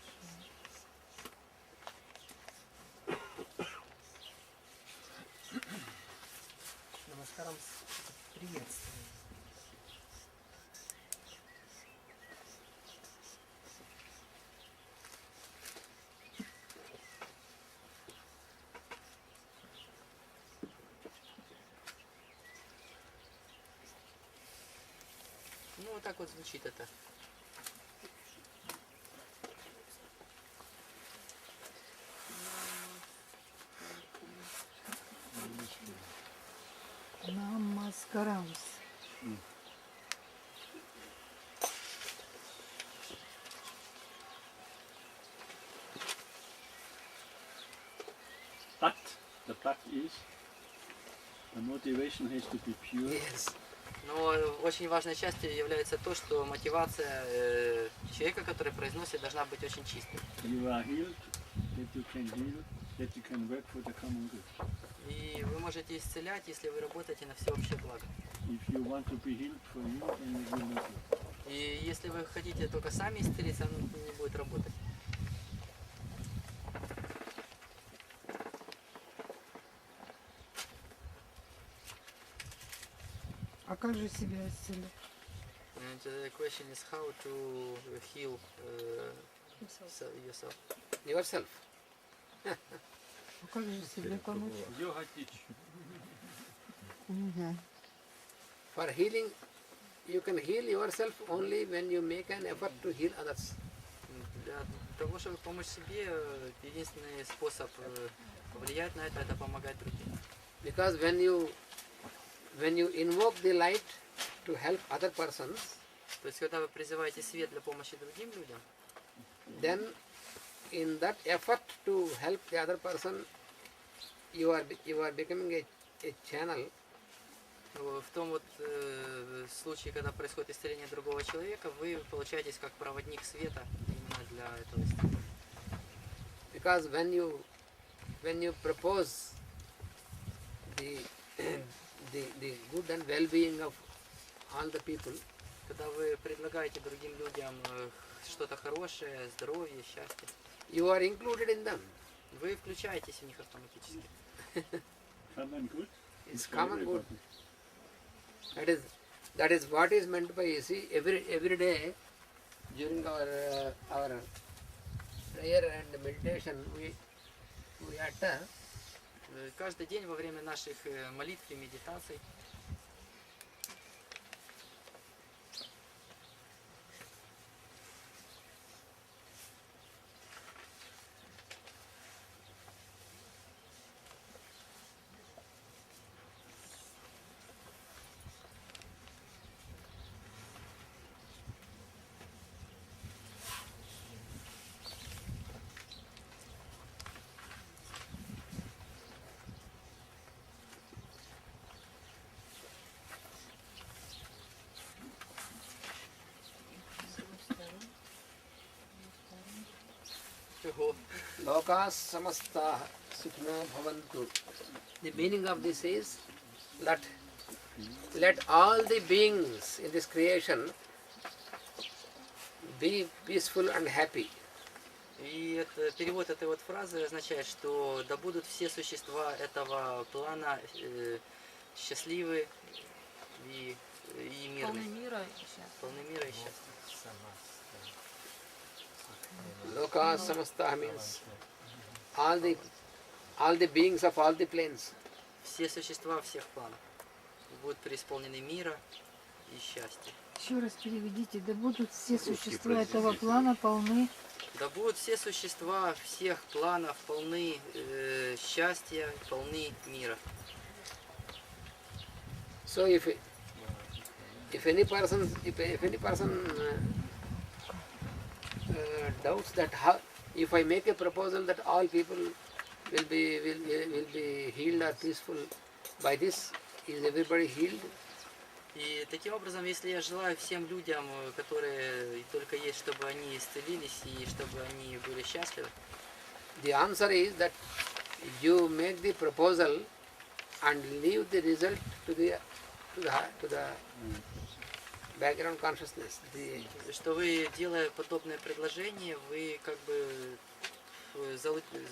Намаскарам приветствую. Ну, вот так вот звучит это. Намаскарамс. But the but is the motivation has to be pure. Yes. Но очень важной частью является то, что мотивация человека, который произносит, должна быть очень чистой. You are healed, that you can heal, that you can work for the common good. И вы можете исцелять, если вы работаете на всеобщее благо. If you want to be healed for you, then it will not work. И если вы хотите только сами исцелиться, оно не будет работать. А как же себя исцелить? And the question is how to heal yourself. Yourself. А как же себе помочь? Йога teach. For healing, you can heal yourself only when you make an effort to heal others. Для того, чтобы помочь себе, единственный способ повлиять на это помогать другим. Because when you invoke the light to help other persons, То есть, когда вы призываете свет для помощи другим людям, then in that effort to help the other person, you are becoming a channel в том вот случае, когда происходит исцеление другого человека, вы получаетесь как проводник света именно для этого исцеления. because when you propose the good and well-being of all the people, Когда вы предлагаете другим людям что-то хорошее, здоровье, счастье, you are included in them. вы включаетесь в них автоматически. Common good. It's common good. That is what is meant by, you see, every day during our prayer and meditation, we utter, Каждый день во время наших молитв и медитаций lokas samastah sukhino bhavantu. The meaning of this is let all the beings in this creation be peaceful and happy. И перевод этой вот фразы означает, что да будут все существа этого плана счастливы и мирны. Полный мира и счастья. Полны мира и счастья. Lokas samastah means all the beings of all the planes. Все существа всех планов будут преисполнены мира и счастья. Еще раз переведите. Да будут все существа этого плана полны. Да будут все существа всех планов полны счастья, полны мира. So if any person doubts that if I make a proposal that all people will be healed or peaceful, by this is everybody healed? И таким образом, если я желаю всем людям, которые только есть, чтобы они исцелились и чтобы они были счастливы, The answer is that you make the proposal and leave the result to the background consciousness. что вы, делая подобное предложение, вы как бы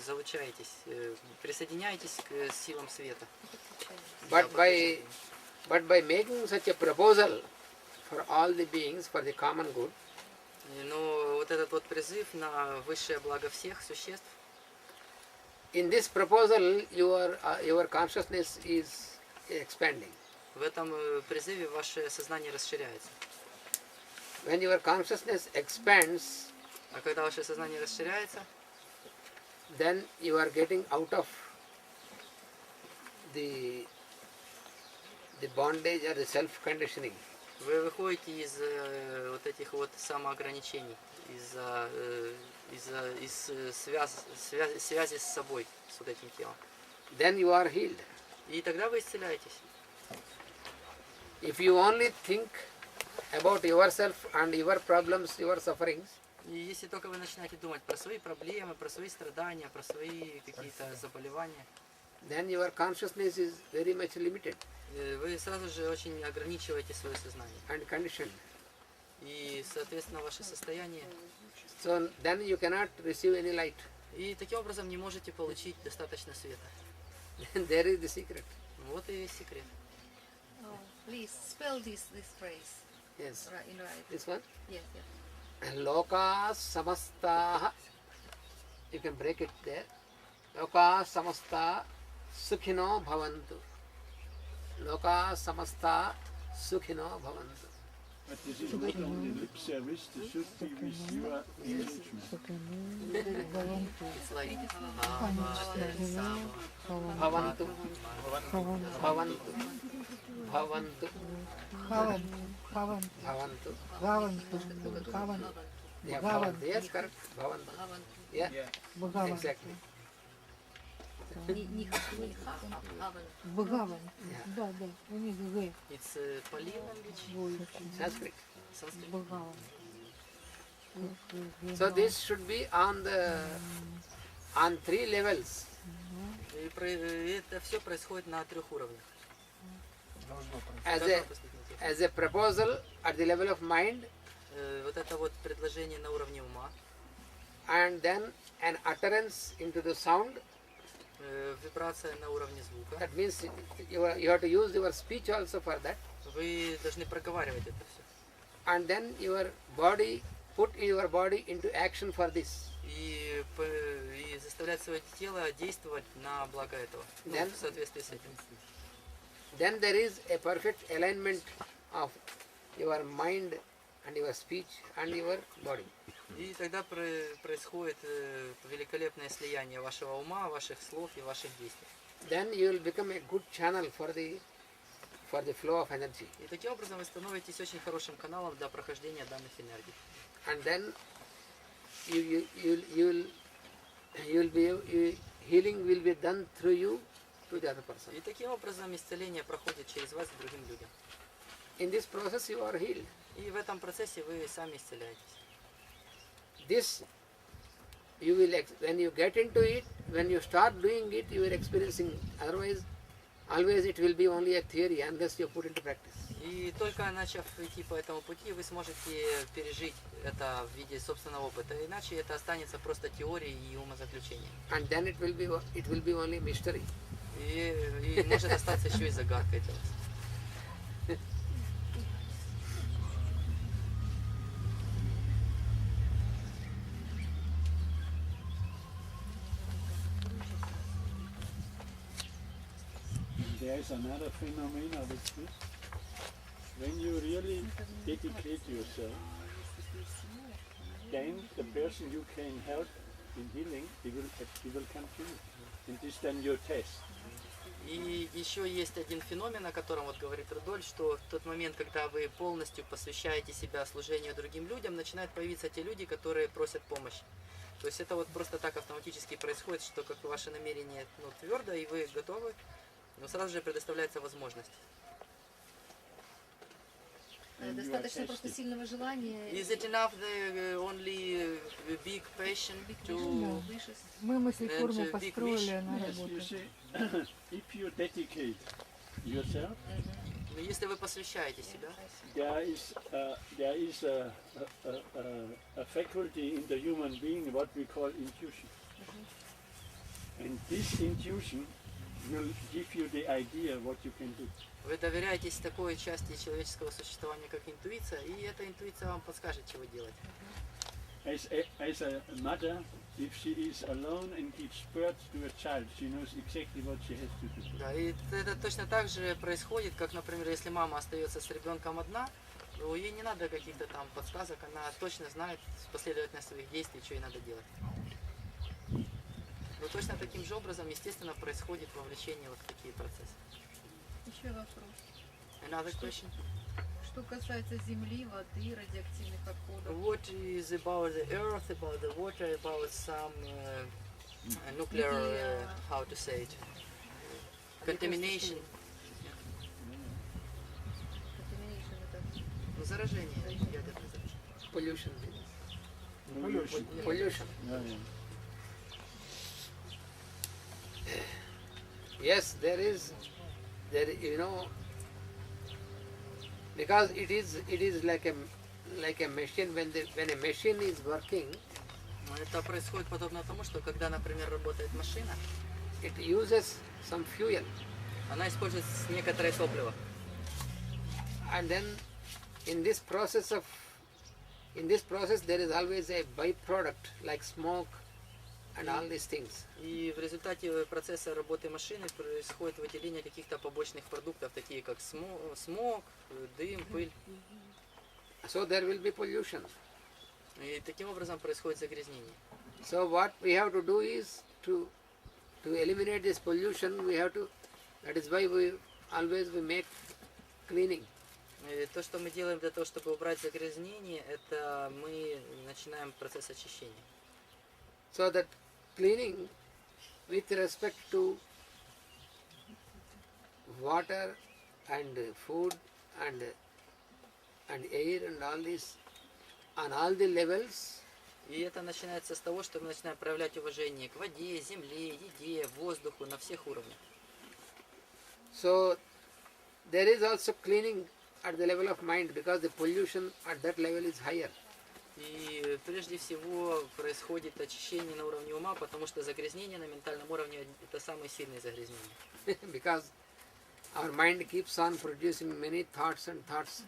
залучаетесь, присоединяетесь к силам света. But by making such a proposal for all the beings, for the common good, Но вот этот вот призыв на высшее благо всех существ, in this proposal your consciousness is expanding. в этом призыве ваше сознание расширяется. When your consciousness expands, А когда ваше сознание расширяется, then you are getting out of the bondage or the self-conditioning. вы выходите из вот этих вот самоограничений, из связи с собой, с вот этим телом. Then you are healed. И тогда вы исцеляетесь. If you only think about yourself and your problems, your sufferings, И если только вы начинаете думать про свои проблемы, про свои страдания, про свои какие-то заболевания, then your consciousness is very much limited вы сразу же очень ограничиваете свое сознание. and conditioned. И, соответственно, ваше состояние. So then you cannot receive any light. И таким образом не можете получить достаточно света. There is the secret. Вот и весь секрет. Oh, please spell this phrase. Yes. Right, in right. This one. Yes, yes. Lokas samastah. You can break it there. Lokas samastah sukhino bhavantu. Lokas samastah sukhino bhavantu. Het is in de lip service, the Shruti Vishiva engagement. It's like Bhavantu. Bhavantu. Bhavantu. Bhavantu. Yeah, bhavantu. Yes, correct. Bhavantu. Yeah, exactly. Бхагаван. Да, да. У них Г. it's Pali language, Sanskrit. Sanskrit. Бхагаван. So this should be on 3 levels. И это все происходит на 3 уровнях. As a proposal at the level of mind, Вот это вот предложение на уровне ума, and then an utterance into the sound. вибрация на уровне звука. That means you have to use your speech also for that. Вы должны проговаривать это все. And then your body, put your body into action for this. И заставлять свое тело действовать на благо этого, ну, Then- в соответствии с этим. then there is a perfect alignment of your mind and your speech and your body. И тогда происходит великолепное слияние вашего ума, ваших слов и ваших действий. Then you will become a good channel for the flow of energy. И таким образом вы становитесь очень хорошим каналом для прохождения данных энергий. And then healing will be done through you to the other person. И таким образом исцеление проходит через вас к другим людям. In this process you are healed. И в этом процессе вы сами исцеляетесь. This you will when you get into it, when you start doing it, you are experiencing. Otherwise, always it will be only a theory unless you put into practice. И только начав идти по этому пути, вы сможете пережить это в виде собственного опыта. Иначе это останется просто теорией и умозаключением. And then it will be only mystery. И может остаться еще и загадкой для вас. There is another phenomenon with this. When you really dedicate yourself, then the person you can help in healing, he will come to you. And this then your test. И еще есть один феномен, о котором вот говорит Рудольф, что в тот момент, когда вы полностью посвящаете себя служению другим людям, начинают появиться те люди, которые просят помощи. То есть это вот просто так автоматически происходит, что как ваше намерение твердо и вы готовы, но сразу же предоставляется возможность. Достаточно просто сильного желания. Is it enough the only big passion to Мы мысли and форму big построили, wish? она Yes, you работает. see, if you dedicate yourself, Но если вы посвящаете себя, there is a faculty in the human being what we call intuition. And this intuition will give you the idea what you can do. вы доверяетесь такой части человеческого существования, как интуиция, и эта интуиция вам подскажет, чего делать. As a mother, if she is alone and gives birth to a child, she knows exactly what she has to do. Да, и это точно так же происходит, как, например, если мама остается с ребенком одна, то ей не надо каких-то там подсказок, она точно знает последовательность своих действий, что ей надо делать. Но точно таким же образом, естественно, происходит вовлечение вот в такие процессы. Еще вопрос. Another question? Что касается земли, воды, радиоактивных отходов. What is about the earth, about the water, about some nuclear, how to say it, contamination, Contamination это ну, заражение, ядерное заражение. Pollution. Pollution. Pollution. Yeah. Yes, there you know, because it is like a machine. When a machine is working, Но это происходит подобно тому, что когда, например, работает машина, it uses some fuel, она использует некоторое топливо. and then in this process there is always a byproduct like smoke and all these things. И в результате процесса работы машины происходит выделение каких-то побочных продуктов, такие как смог, дым, пыль. So there will be pollution. И таким образом происходит загрязнение. So what we have to do is to eliminate this pollution. That is why we make cleaning. И то, что мы делаем для того, чтобы убрать загрязнение, это мы начинаем процесс очищения. So that cleaning with respect to water and food and air and all this on all the levels, И это начинается с того, что мы начинаем проявлять уважение к воде, земле, еде, воздуху на всех уровнях. so there is also cleaning at the level of mind because the pollution at that level is higher. И прежде всего происходит очищение на уровне ума, потому что загрязнение на ментальном уровне – это самые сильные загрязнения. Because our mind keeps on producing many thoughts and thoughts.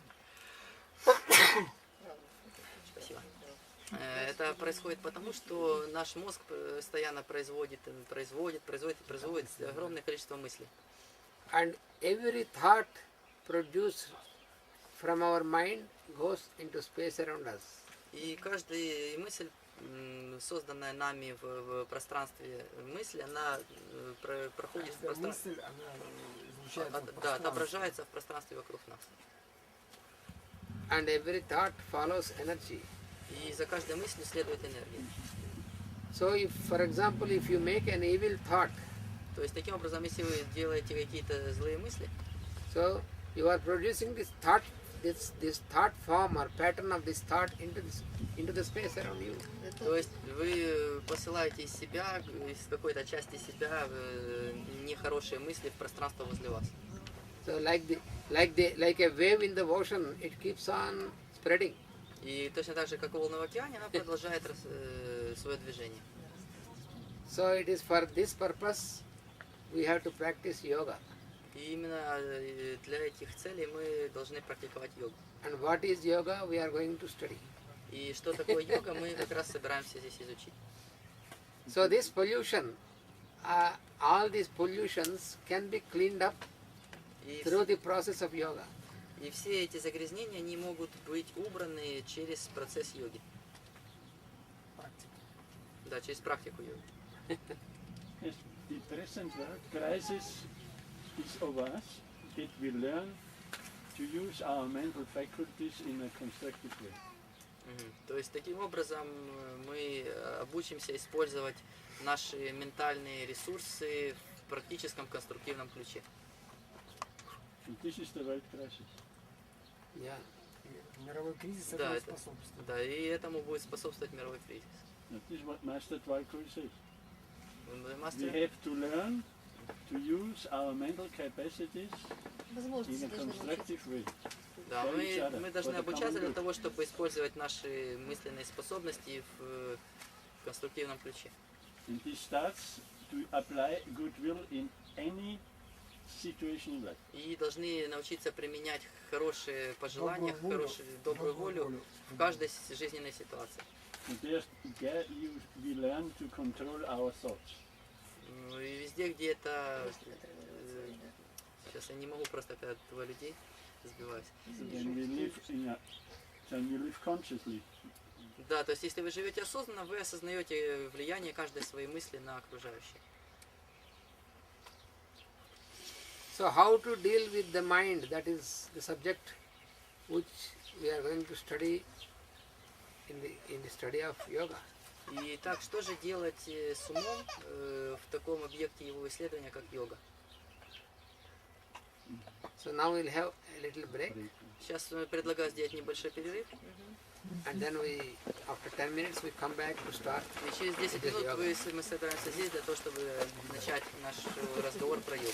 Спасибо. Это происходит потому, что наш мозг постоянно производит огромное количество мыслей. And every thought produced from our mind goes into space around us. И каждая мысль, созданная нами в пространстве мысли, она проходит в пространстве. Мысль, она излучается в Да, отображается в пространстве вокруг нас. And every thought follows energy. И за каждой мыслью следует энергия. So if, for example, if you make an evil thought, То есть таким образом, если вы делаете какие-то злые мысли, so you are producing this thought form or pattern of this thought into the space around you. то есть вы посылаете из себя, из какой-то части себя нехорошие мысли в пространство возле вас. So like a wave in the ocean, it keeps on spreading. И точно так же, как волна в океане, она продолжает свое движение. So it is for this purpose we have to practice yoga. И именно для этих целей мы должны практиковать йогу. And what is yoga? We are going to study. И что такое йога, мы как раз собираемся здесь изучить. So this pollution, all these pollutions can be cleaned up through the process of yoga. И все эти загрязнения, они могут быть убраны через процесс йоги. Да, через практику йоги. Yes, the present world crisis is of us that we learn to use our mental faculties in a constructive way. То есть таким образом мы обучимся использовать наши ментальные ресурсы в практическом конструктивном ключе. And this is the world crisis. Yeah. Мировой кризис Да, этому это, способствует. да, и этому будет способствовать мировой кризис. That is what Master Dvaikul says. We Мастер, have to learn to use our mental capacities in Возможности a должны научиться. constructive way. да, for each other, мы for должны the обучаться common для good. того, чтобы использовать наши мысленные способности в конструктивном ключе. And this starts to apply goodwill in any situation in life. И должны научиться применять хорошие пожелания, Добрую волю. добрую волю в каждой жизненной ситуации. And there we learn to control our thoughts. Ну и везде, где это... Сейчас я не могу просто, когда двое людей сбиваюсь. Then we live consciously. Да, то есть если вы живете осознанно, вы осознаете влияние каждой своей мысли на окружающие. So how to deal with the mind? That is the subject which we are going to study in the study of yoga. И так, что же делать с умом в таком объекте его исследования, как йога? So now we'll have a little break, Сейчас предлагаю сделать небольшой перерыв. and then after 10 minutes, we come back to start. И через 10 with минут yoga. мы собираемся здесь для того, чтобы начать наш разговор про йогу.